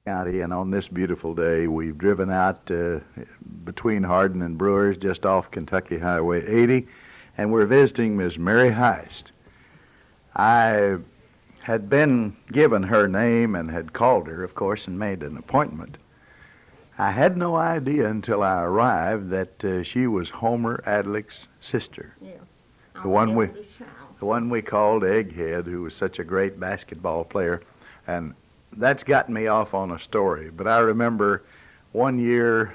County, and on this beautiful day, we've driven out between Hardin and Brewers, just off Kentucky Highway 80, and we're visiting Miss Mary Heist. I had been given her name and had called her, of course, and made an appointment. I had no idea until I arrived that she was Homer Adlick's sister. Yeah. The one we called Egghead, who was such a great basketball player, and that's gotten me off on a story. But I remember one year,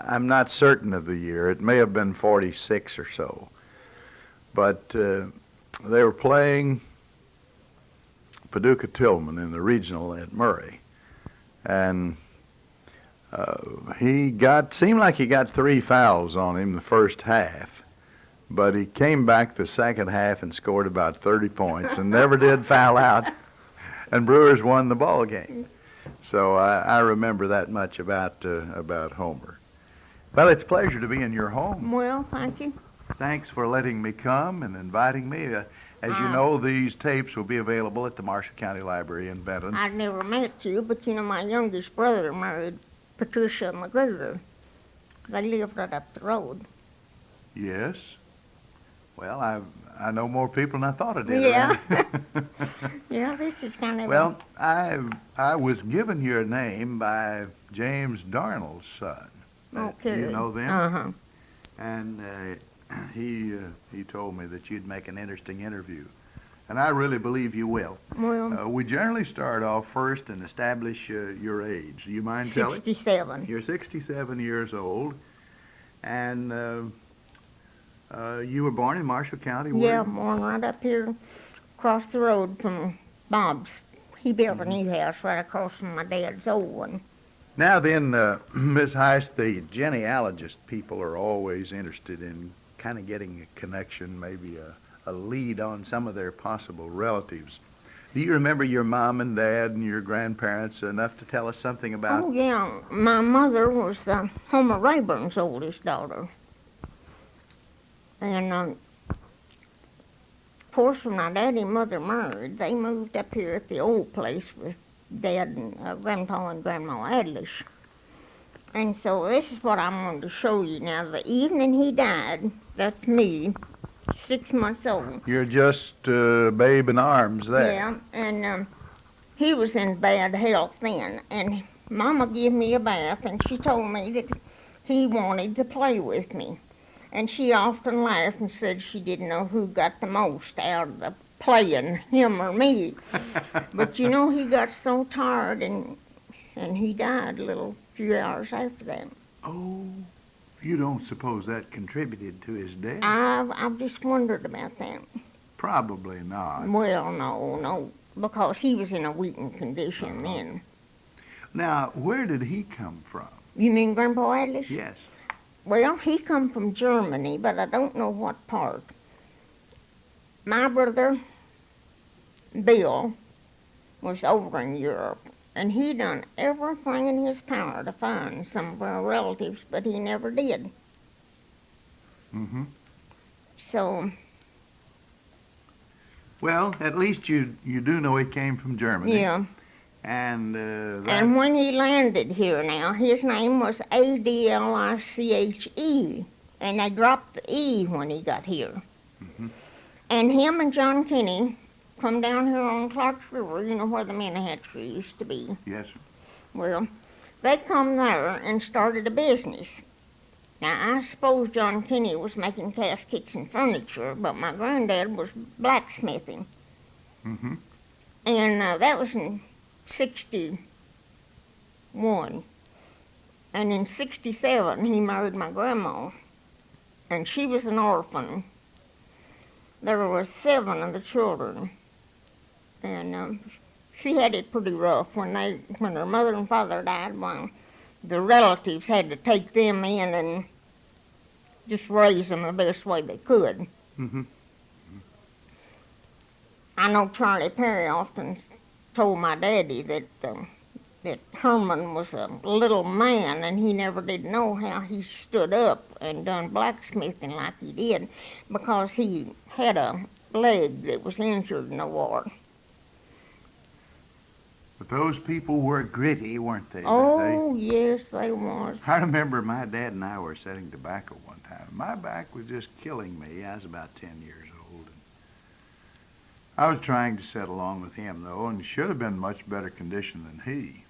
I'm not certain of the year, it may have been 46 or so, but they were playing Paducah Tillman in the regional at Murray, and seemed like he got 3 fouls on him the first half, but he came back the second half and scored about 30 points and never did foul out, and Brewers won the ball game. So I remember that much about Homer. Well, it's a pleasure to be in your home. Well, thank you. Thanks for letting me come and inviting me. As you know, these tapes will be available at the Marshall County Library in Benton. I've never met you, but you know my youngest brother married Patricia McGregor. They lived right up the road. Yes. Well, I know more people than I thought I did. Yeah. Right? Yeah, this is kind of... Well, I was given your name by James Darnell's son. Okay. You know them? Uh-huh. And he told me that you'd make an interesting interview. And I really believe you will. Well... we generally start off first and establish your age. Do you mind telling? 67. You're 67 years old. And you were born in Marshall County, were Yeah, you? born right up here across the road from Bob's. He built a new house right across from my dad's old one. Now then, Miss Heist, the genealogist people are always interested in kind of getting a connection, maybe a lead on some of their possible relatives. Do you remember your mom and dad and your grandparents enough to tell us something about? Oh, yeah. My mother was Homer Rayburn's oldest daughter. And, of course, when my daddy and mother married, they moved up here at the old place with Dad and Grandpa and Grandma Adlish. And so this is what I wanted to show you. Now, the evening he died, that's me, 6 months old. You're just a babe in arms there. Yeah, and he was in bad health then. And Mama gave me a bath, and she told me that he wanted to play with me. And she often laughed and said she didn't know who got the most out of the playing, him or me. But you know, he got so tired and he died a few hours after that. Oh, you don't suppose that contributed to his death? I've just wondered about that. Probably not. Well, no, because he was in a weakened condition then. Now, where did he come from? You mean Grandpa Adlish? Yes. Well, he come from Germany, but I don't know what part. My brother, Bill, was over in Europe, and he done everything in his power to find some of our relatives, but he never did. Mm-hmm. So... Well, at least you do know he came from Germany. Yeah. And And when he landed here now, his name was Adliche, and they dropped the E when he got here. Mm-hmm. And him and John Kinney come down here on Clark's River, you know where the Manhattan used to be. Yes. Well, they come there and started a business. Now, I suppose John Kinney was making caskets and furniture, but my granddad was blacksmithing. Mm-hmm. And that was in 61. And in 67, he married my grandma, and she was an orphan. There were 7 of the children, and she had it pretty rough. When her mother and father died, well, the relatives had to take them in and just raise them the best way they could. Mm-hmm. I know Charlie Perry often told my daddy that Herman was a little man, and he never did know how he stood up and done blacksmithing like he did, because he had a leg that was injured in the war. But those people were gritty, weren't they? Oh, yes, they was. I remember my dad and I were setting tobacco one time. My back was just killing me. I was about 10 years old. I was trying to set along with him, though, and should have been in much better condition than he.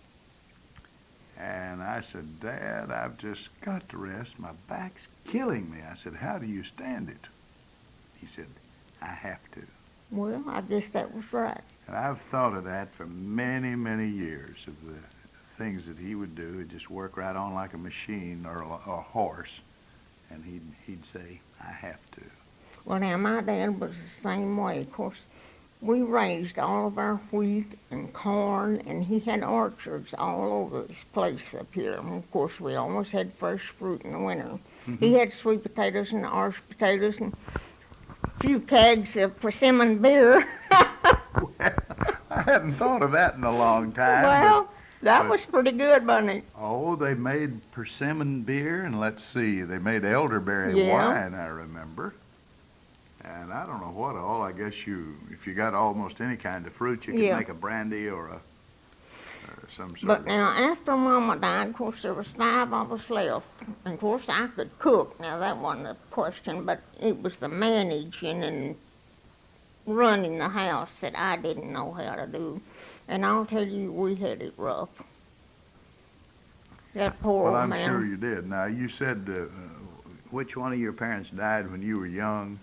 And I said, Dad, I've just got to rest. My back's killing me. I said, how do you stand it? He said, I have to. Well, I guess that was right. And I've thought of that for many, many years, of the things that he would do. He'd just work right on like a machine or a horse. And he'd say, I have to. Well, now, my dad was the same way. Of course, we raised all of our wheat and corn, and he had orchards all over this place up here. And of course, we always had fresh fruit in the winter. Mm-hmm. He had sweet potatoes and orange potatoes and a few kegs of persimmon beer. Well, I hadn't thought of that in a long time. Well, that but- was pretty good, wasn't it? Oh, they made persimmon beer, and let's see, they made elderberry Yeah. wine, I remember. And I don't know what all. I guess if you got almost any kind of fruit, you could Yeah. make a brandy or some sort But of. now, after Mama died, of course, there was 5 of us left. And of course, I could cook. Now, that wasn't a question, but it was the managing and running the house that I didn't know how to do. And I'll tell you, we had it rough. That poor Well, old I'm man. sure you did. Now, you said which one of your parents died when you were young?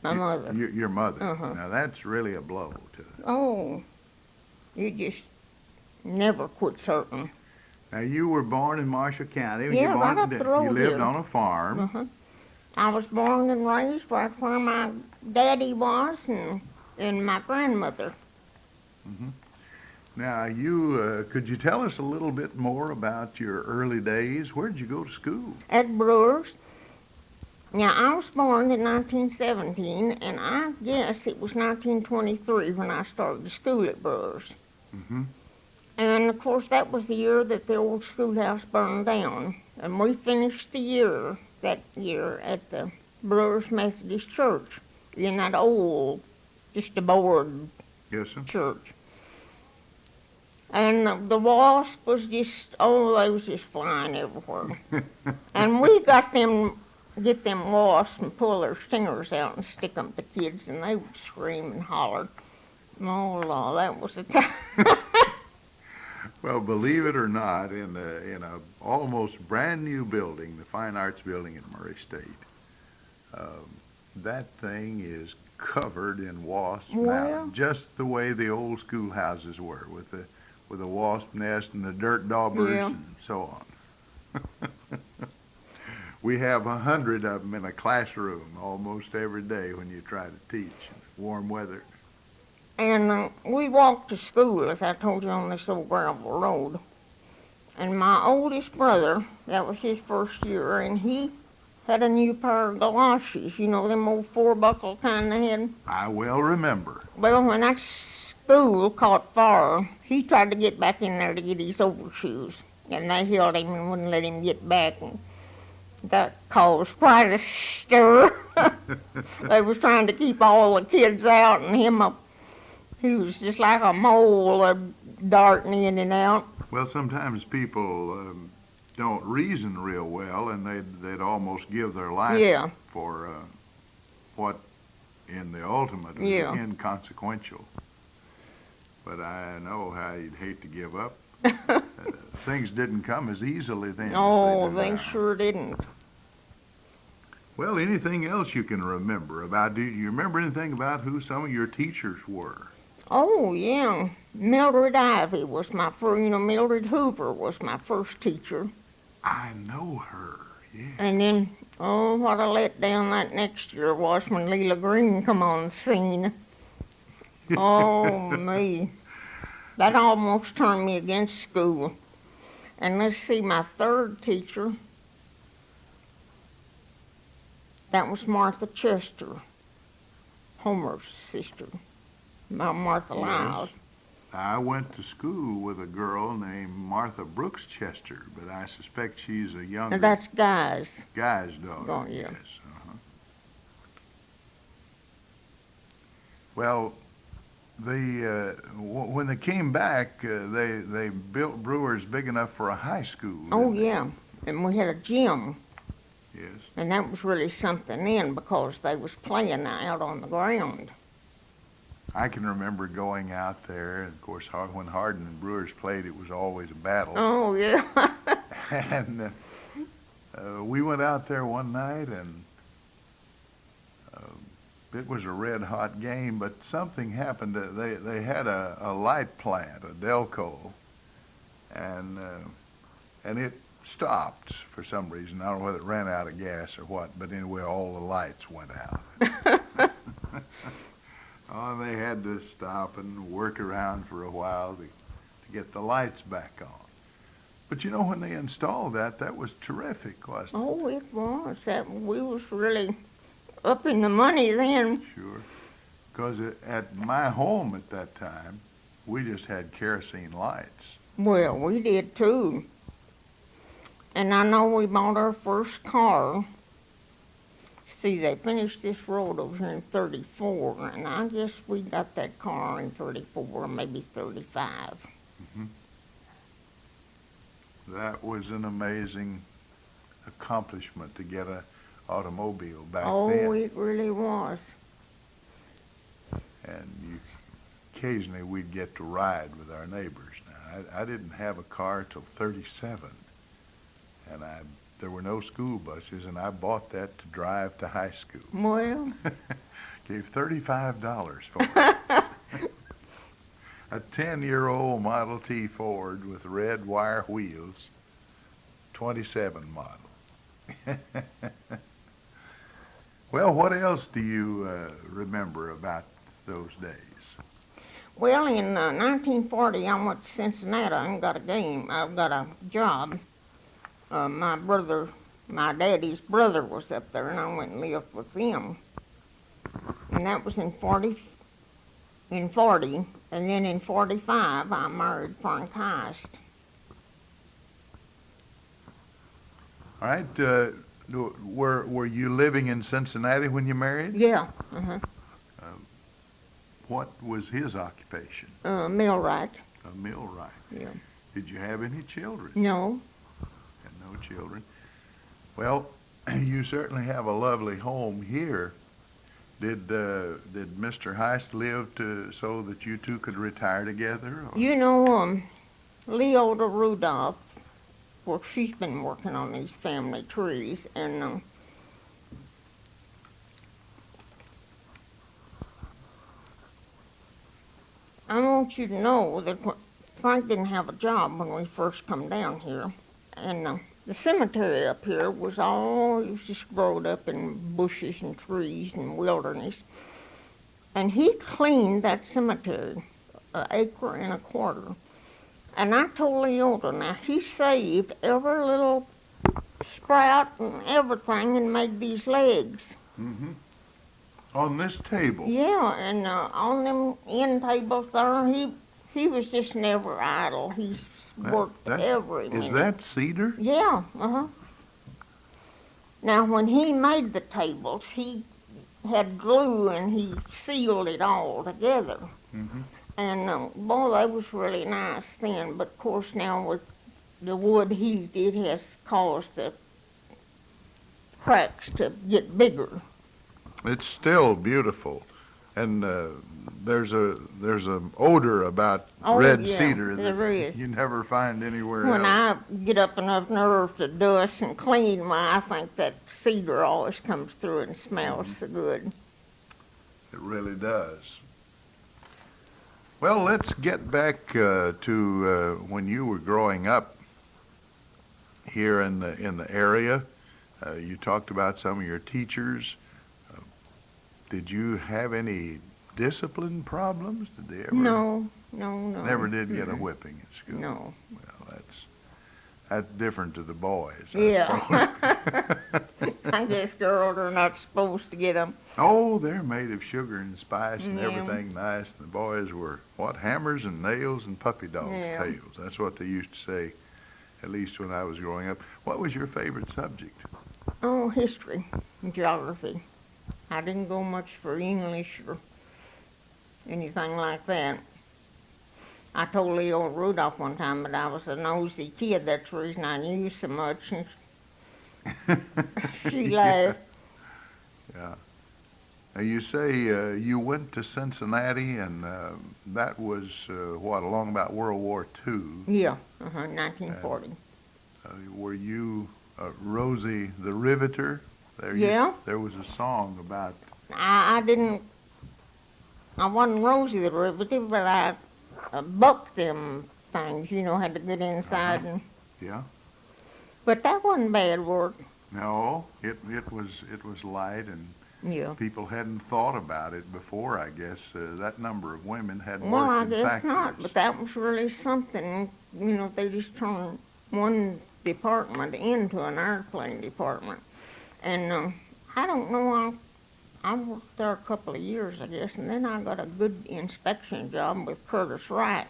My mother. Your mother. Uh-huh. Now, that's really a blow to. Oh, you just never quit certain. Now, you were born in Marshall County. Yeah, right up the road You lived here. on a farm. Uh-huh. I was born and raised right where my daddy was and my grandmother. Now, could you tell us a little bit more about your early days? Where did you go to school? At Brewers. Now, I was born in 1917, and I guess it was 1923 when I started school at Brewers. Mm-hmm. And, of course, that was the year that the old schoolhouse burned down. And we finished that year, at the Brewers Methodist Church in that old, just a board Yes, sir. church. And the wasp was just, they was just flying everywhere. And we get them wasps and pull their stingers out and stick them to kids, and they would scream and holler. Oh, Lord, that was the time. Well, believe it or not, in a almost brand new building, the Fine Arts Building at Murray State, that thing is covered in wasps now, Well. just the way the old schoolhouses were, with a wasp nest and the dirt daubers Yeah. and so on. We have 100 of them in a classroom almost every day when you try to teach in warm weather. And we walked to school, as I told you, on this old gravel road. And my oldest brother, that was his first year, and he had a new pair of galoshes, you know, them old 4-buckle kind they had. I well remember. Well, when that school caught fire, he tried to get back in there to get his overshoes, and they held him and wouldn't let him get back. And that caused quite a stir. They was trying to keep all the kids out, and him up. He was just like a mole darting in and out. Well, sometimes people don't reason real well, and they'd almost give their life Yeah. for what, in the ultimate, was Yeah. inconsequential. But I know how you'd hate to give up. Things didn't come as easily then Oh, as they they do now. sure didn't. Well, anything else you can remember about? Do you remember anything about who some of your teachers were? Oh, yeah. Mildred Ivy was my first, Mildred Hoover was my first teacher. I know her. Yeah. And then, what a letdown that next year was when Leela Green come on the scene. Oh, me. That almost turned me against school. And let's see, my third teacher, that was Martha Chester, Homer's sister, Martha Yes. Lyles. I went to school with a girl named Martha Brooks Chester, but I suspect she's a younger And that's Guy's. guy's daughter. Oh, yeah. Yes. Uh-huh. Well, When they came back, they built Brewers big enough for a high school. Oh, didn't yeah. And we had a gym. they? Yes. And that was really something then because they was playing out on the ground. I can remember going out there, and of course, when Hardin and Brewers played, it was always a battle. Oh, yeah. And we went out there one night, and it was a red hot game, but something happened. They had a light plant, a Delco, and it stopped for some reason. I don't know whether it ran out of gas or what, but anyway, all the lights went out. Oh, and they had to stop and work around for a while to get the lights back on. But you know, when they installed that was terrific, wasn't it? Oh, it was. We was really up in the money then. Sure. Because at my home at that time, we just had kerosene lights. Well, we did too. And I know we bought our first car. See, they finished this road over here in 34, and I guess we got that car in 34, maybe 35. Mm-hmm. That was an amazing accomplishment to get an automobile back then. Oh, it really was. And occasionally we'd get to ride with our neighbors. Now, I didn't have a car till 37, and there were no school buses, and I bought that to drive to high school. Well. Gave $35 for it. A 10-year-old Model T Ford with red wire wheels, 27 model. Well, what else do you remember about those days? Well, in 1940, I went to Cincinnati and got a job. My daddy's brother was up there, and I went and lived with them. And that was in 40, and then in 45, I married Frank Heist. All right, were you living in Cincinnati when you married? Yeah, uh-huh. What was his occupation? Millwright. A millwright. Yeah. Did you have any children? No. Had no children. Well, you certainly have a lovely home here. Did Mr. Heist live so that you two could retire together? Or? You know, Leota Rudolph, well, she's been working on these family trees, and I want you to know that Frank didn't have a job when we first come down here, and the cemetery up here was just growed up in bushes and trees and wilderness, and he cleaned that cemetery, an acre and a quarter. And I told Leota, now he saved every little sprout and everything and made these legs. Mm-hmm. On this table? Yeah, and on them end tables there, he was just never idle. He's worked every minute. Is that cedar? Yeah, uh-huh. Now, when he made the tables, he had glue and he sealed it all together. Mm-hmm. And, boy, that was really nice then. But, of course, now with the wood heat, it has caused the cracks to get bigger. It's still beautiful. And there's a odor about red cedar that you never find anywhere else. When I get up enough nerve to dust and clean, I think that cedar always comes through and smells so good. It really does. Well, let's get back to when you were growing up here in the area. You talked about some of your teachers. Did you have any discipline problems? Did they ever? No. Never did get a whipping at school. No. Well, that's different to the boys. Yeah. I guess girls are not supposed to get them. Oh, they're made of sugar and spice and everything nice. And the boys were, hammers and nails and puppy dog tails. That's what they used to say, at least when I was growing up. What was your favorite subject? Oh, history and geography. I didn't go much for English or anything like that. I told Leo Rudolph one time that I was a nosy kid. That's the reason I knew so much. And she laughed. Yeah. Now you say you went to Cincinnati, and that was, what, along about World War II? Yeah, 1940. Were you Rosie the Riveter? Yeah. There was a song about... I wasn't Rosie the Riveter, but I bucked them things, had to get inside and... Yeah. But that wasn't bad work. No, it was light, and Yeah. people hadn't thought about it before, I guess. That number of women hadn't Well, I worked in guess factories. not, but that was really something. They just turned one department into an airplane department. And I don't know, I worked there a couple of years, I guess, and then I got a good inspection job with Curtis Wright.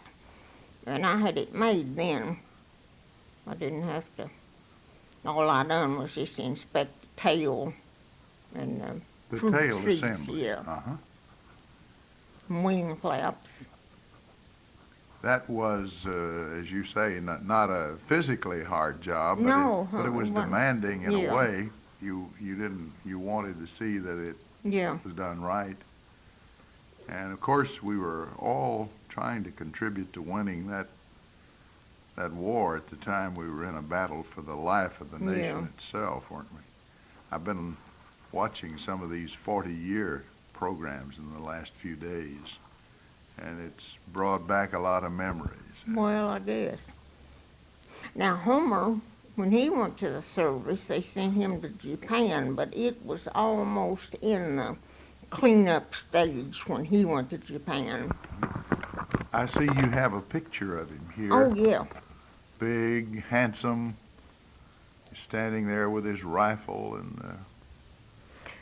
And I had it made then. I didn't have to. All I done was just inspect the tail and The fruit tail seats, assembly. yeah, Uh-huh. wing flaps. That was, as you say, not a physically hard job, but, No, but it was it wasn't. demanding in Yeah. a way. You wanted to see that it Yeah. was done right. And of course, we were all trying to contribute to winning that war. At the time, we were in a battle for the life of the nation itself, weren't we? I've been watching some of these 40-year programs in the last few days, and it's brought back a lot of memories. Well, I guess. Now, Homer, when he went to the service, they sent him to Japan, but it was almost in the cleanup stage when he went to Japan. I see you have a picture of him here. Oh, yeah. Big, handsome, standing there with his rifle and...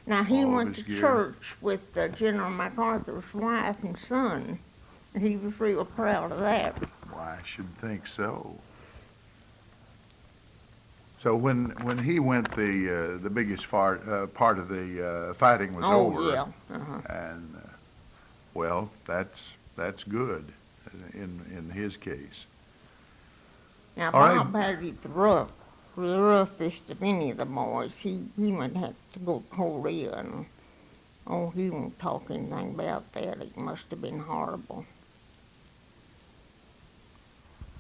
Now, he all of went his to gear. church with General MacArthur's wife and son, and he was real proud of that. Why, I should think so. So when he went, the biggest part of the fighting was over. Oh, yeah. Uh-huh. And well, that's good in his case. Now, All right. Bob had it rough, the roughest of any of the boys. He might have to go to Korea, and he won't talk anything about that. It must have been horrible.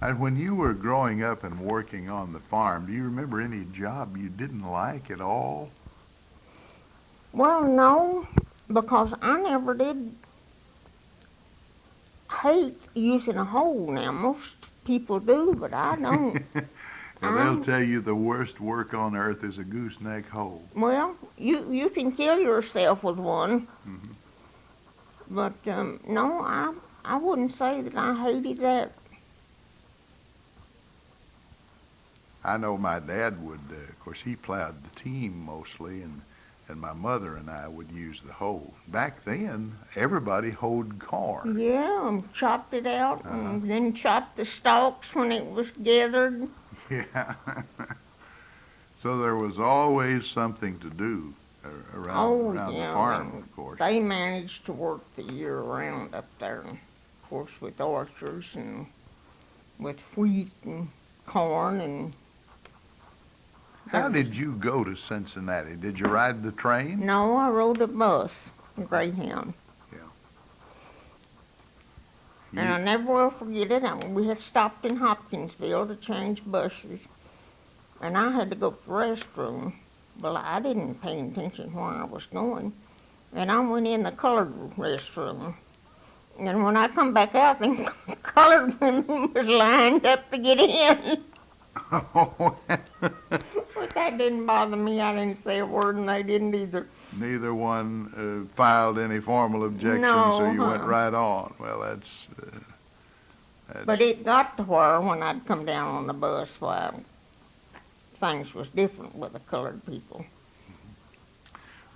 And when you were growing up and working on the farm, do you remember any job you didn't like at all? Well, no, because I never did hate using a hoe. Now, most people do, but I don't. Well, they'll tell you the worst work on earth is a gooseneck hoe. Well, you can kill yourself with one, Mhm. but no, I wouldn't say that I hated that. I know my dad would, of course, he plowed the team mostly, and my mother and I would use the hoe. Back then, everybody hoed corn. Yeah, and chopped it out, and then chopped the stalks when it was gathered. Yeah. So there was always something to do around the farm, of course. They managed to work the year round up there, of course, with orchards and with wheat and corn and... How did you go to Cincinnati? Did you ride the train? No, I rode a bus, a Greyhound. Yeah. And I never will forget it. We had stopped in Hopkinsville to change buses, and I had to go to the restroom. Well, I didn't pay attention where I was going, and I went in the colored restroom. And when I come back out, the colored women was lined up to get in. But that didn't bother me. I didn't say a word, and they didn't either. Neither one filed any formal objection, No, so you went right on. Well, that's But it got to where, when I'd come down on the bus, why things was different with the colored people.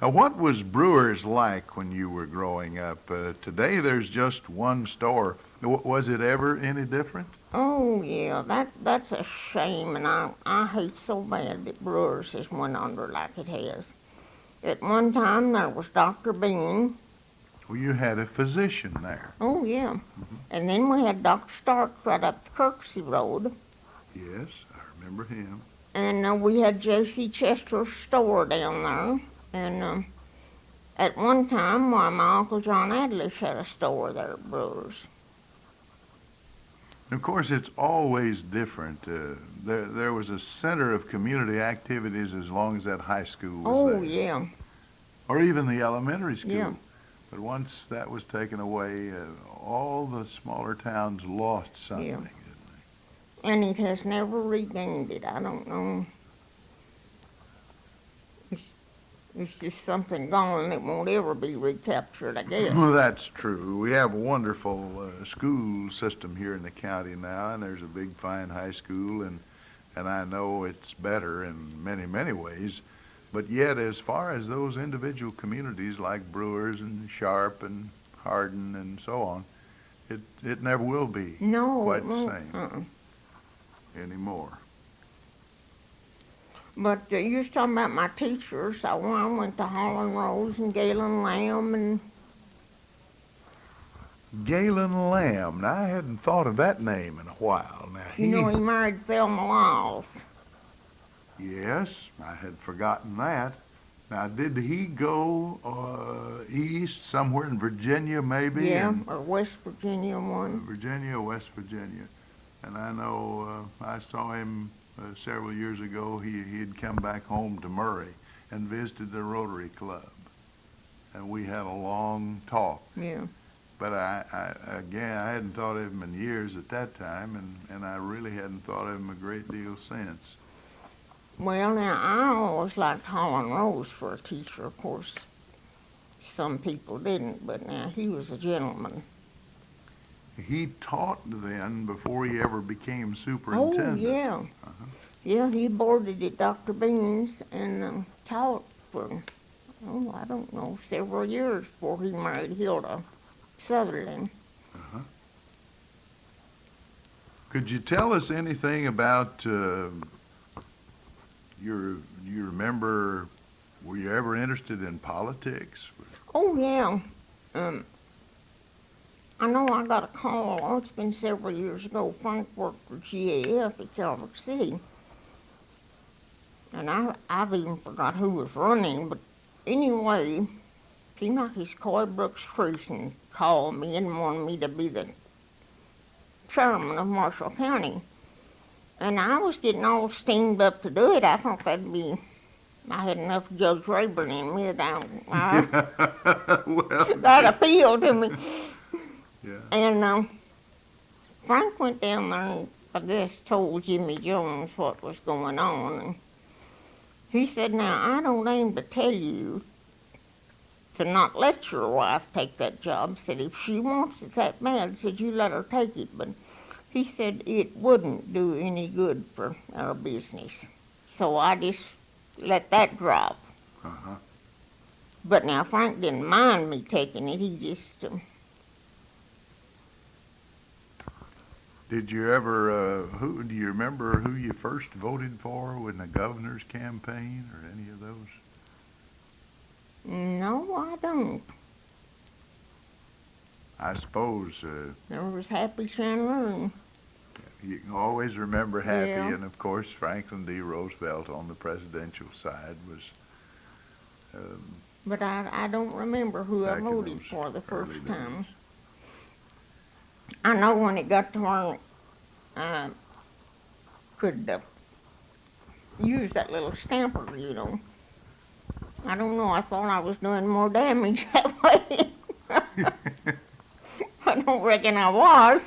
Now, what was Brewers like when you were growing up? Today there's just one store. Was it ever any different? Oh, yeah, that's a shame, and I hate so bad that Brewers has went under like it has. At one time, there was Dr. Bean. Well, you had a physician there. Oh, yeah. And then we had Dr. Stark right up the Kirksey Road. Yes, I remember him. And we had J.C. Chester's store down there. And at one time, why, my Uncle John Adlish had a store there at Brewers. Of course, it's always different. There was a center of community activities as long as that high school was there. Oh, yeah. Or even the elementary school. Yeah. But once that was taken away, all the smaller towns lost something, Yeah. didn't And it has never regained it. I don't know. It's just something gone that won't ever be recaptured, I they? guess. Well, that's true. We have a wonderful school system here in the county now, and there's a big, fine high school, and I know it's better in many, many ways. But yet, as far as those individual communities like Brewers and Sharp and Hardin and so on, it never will be No, quite it the won't. same anymore. But you was talking about my teachers. I went to Holland Rose and Galen Lamb and Galen Lamb. Now, I hadn't thought of that name in a while. Now, you know he married Thelma Lyles. Yes, I had forgotten that. Now, did he go east somewhere in Virginia, maybe? Yeah, or West Virginia one. Virginia, West Virginia. And I know I saw him several years ago. He'd come back home to Murray and visited the Rotary Club. And we had a long talk. Yeah. But I hadn't thought of him in years at that time, and I really hadn't thought of him a great deal since. Well, now, I always liked Holland Rose for a teacher, of course. Some people didn't, but now he was a gentleman. He taught then before he ever became superintendent. Oh, yeah. Uh-huh. Yeah, he boarded at Dr. Bean's and taught for, I don't know, several years before he married Hilda Sutherland. Uh-huh. Could you tell us anything about you remember, were you ever interested in politics? Oh, yeah. I know I got a call, it's been several years ago. Frank worked for GAF at Calvert City. And I've even forgot who was running, but anyway, seemed like his Coy Brooks Creason called me and wanted me to be the chairman of Marshall County. And I was getting all steamed up to do it. I thought I had enough Judge Rayburn in me that that appealed to me. Yeah. And Frank went down there and I guess told Jimmy Jones what was going on. And he said, now, I don't aim to tell you to not let your wife take that job. Said, if she wants it that bad, said, you let her take it. But he said it wouldn't do any good for our business. So I just let that drop. Uh-huh. But now Frank didn't mind me taking it. He just... Did you ever, do you remember who you first voted for in the governor's campaign or any of those? No, I don't. I suppose There was Happy Chandler and... you can always remember Happy, Yeah. and of course Franklin D. Roosevelt on the presidential side was... But I don't remember who I Back in voted those for the early first days. time. I know when it got to where I could use that little stamper, you know. I don't know, I thought I was doing more damage that way. I don't reckon I was.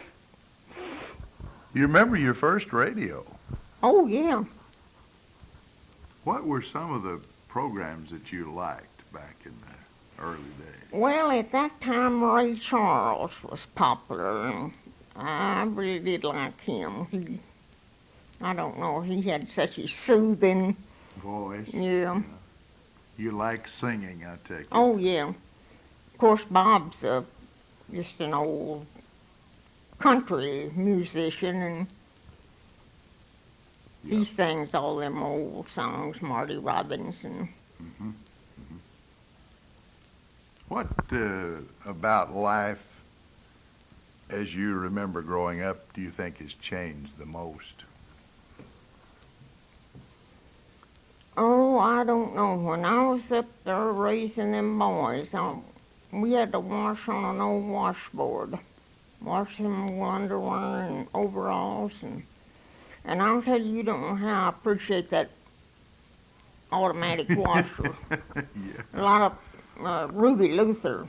You remember your first radio? Oh, yeah. What were some of the programs that you liked back in the early days? Well, at that time, Ray Charles was popular, and I really did like him. I don't know, he had such a soothing Voice? Yeah. You like singing, I take it. Oh, yeah. Of course, Bob's just an old country musician, and Yeah. he sings all them old songs, Marty Robbins. And What about life as you remember growing up do you think has changed the most? Oh, I don't know. When I was up there raising them boys, we had to wash on an old washboard. Wash them underwear and overalls. And I'll tell you, you don't know how I appreciate that automatic washer. Yeah. A lot of Ruby Luther,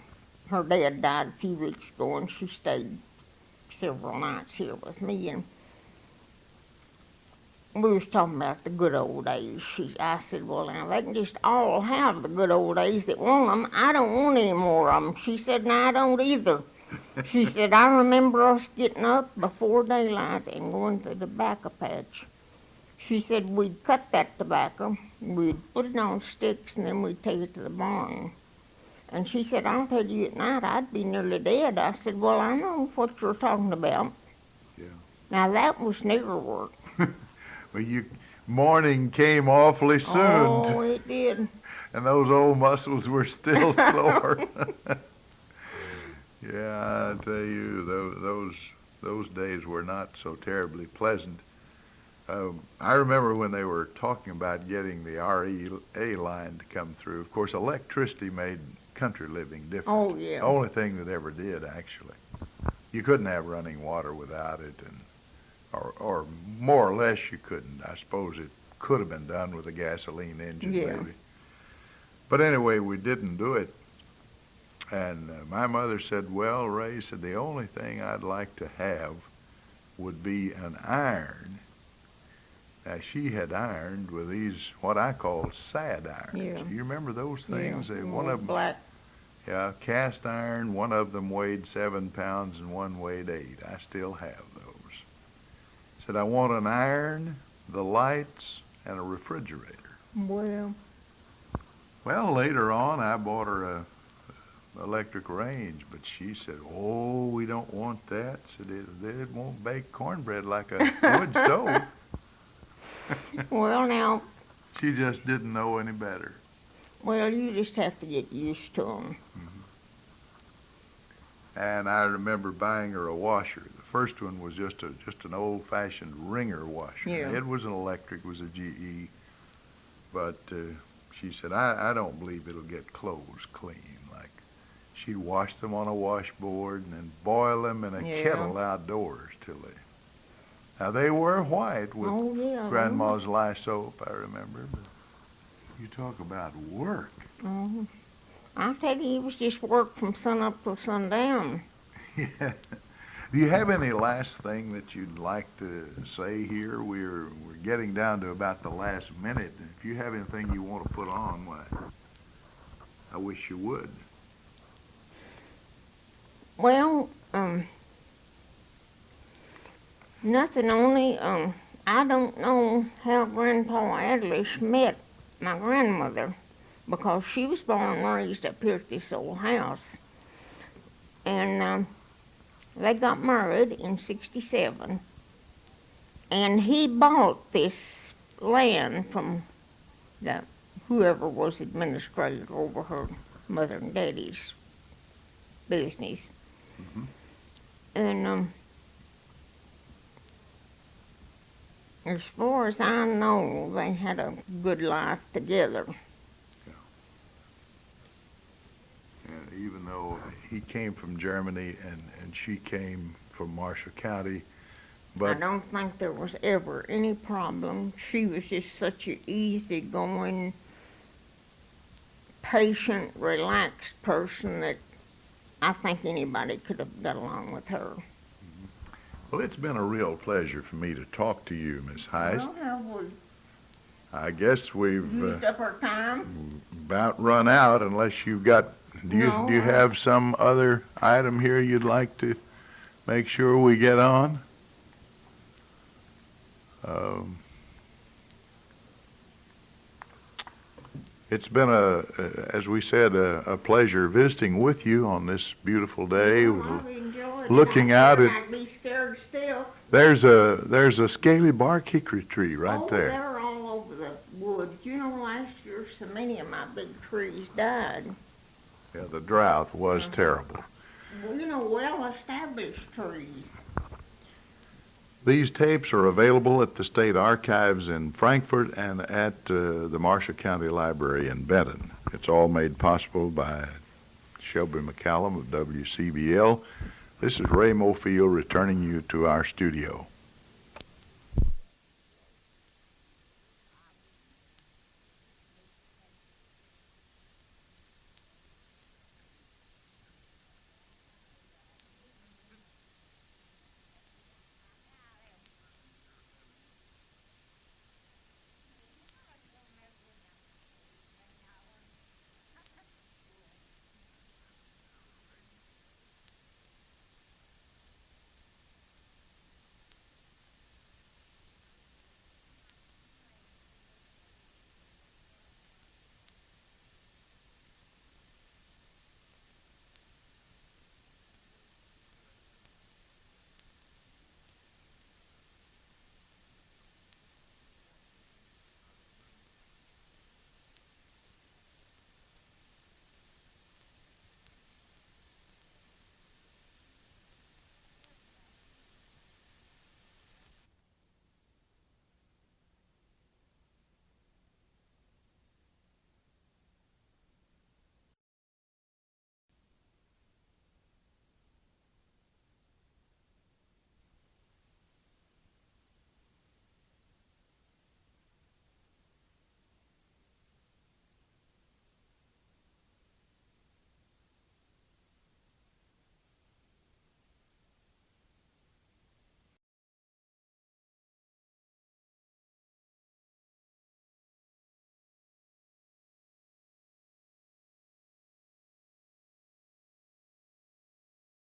her dad died a few weeks ago, and she stayed several nights here with me. And we was talking about the good old days. I said, well, now, they can just all have the good old days that want them. I don't want any more of them. She said, no, I don't either. She said, I remember us getting up before daylight and going to the tobacco patch. She said, we'd cut that tobacco, we'd put it on sticks, and then we'd take it to the barn. And she said, I'll tell you, at night I'd be nearly dead. I said, well, I know what you're talking about. Yeah. Now, that was nigger work. Well, morning came awfully soon. Oh, it did. And those old muscles were still sore. Yeah, I tell you, those days were not so terribly pleasant. I remember when they were talking about getting the REA line to come through. Of course, electricity made country living different. Oh, yeah. The only thing that ever did, actually. You couldn't have running water without it, or more or less you couldn't. I suppose it could have been done with a gasoline engine, Yeah. maybe. But anyway, we didn't do it. And my mother said, well, Ray said, the only thing I'd like to have would be an iron. Now, she had ironed with these, what I call sad irons. Yeah. You remember those things? Yeah. One of them, black. yeah, cast iron. One of them weighed 7 pounds and one weighed 8. I still have those. Said, I want an iron, the lights, and a refrigerator. Well, later on, I bought her a electric range, but she said, oh, we don't want that. Said, it won't bake cornbread like a wood stove. Well, now, She just didn't know any better. well, you just have to get used to them. And I remember buying her a washer. The first one was just an old-fashioned wringer washer. Yeah. It was an electric, it was a GE, but she said, I don't believe it'll get clothes clean. Like, she'd wash them on a washboard and then boil them in a Yeah. kettle outdoors till they... Now, they were white with Oh, yeah. Grandma's lye soap, I remember, but you talk about work. Mhm. I tell you, it was just work from sun up till sundown. Yeah. Do you have any last thing that you'd like to say here? We're getting down to about the last minute. If you have anything you want to put on, why, I wish you would. Well, nothing, only, I don't know how Grandpa Adlish met my grandmother, because she was born and raised up here at this old house. And they got married in '67, and he bought this land from whoever was administrator over her mother and daddy's business. Mhm. And as far as I know, they had a good life together. And even though he came from Germany and she came from Marshall County, I but don't think there was ever any problem. She was just such an easygoing, patient, relaxed person that I think anybody could have got along with her. well, it's been a real pleasure for me to talk to you, Miss Heist. Well, how would I guess we've used up our time? about run out unless you've got, do you No, have some other item here you'd like to make sure we get on? It's been as we said, a pleasure visiting with you on this beautiful day. I've enjoyed looking it. out at- I'd be scared still. There's a scaly bark hickory tree right Oh, there. they're all over the woods. You know, last year so many of my big trees died. Yeah, the drought was terrible. Well, you know, well-established trees. These tapes are available at the State Archives in Frankfort and at the Marshall County Library in Benton. It's all made possible by Shelby McCallum of WCBL. This is Ray Mofield returning you to our studio.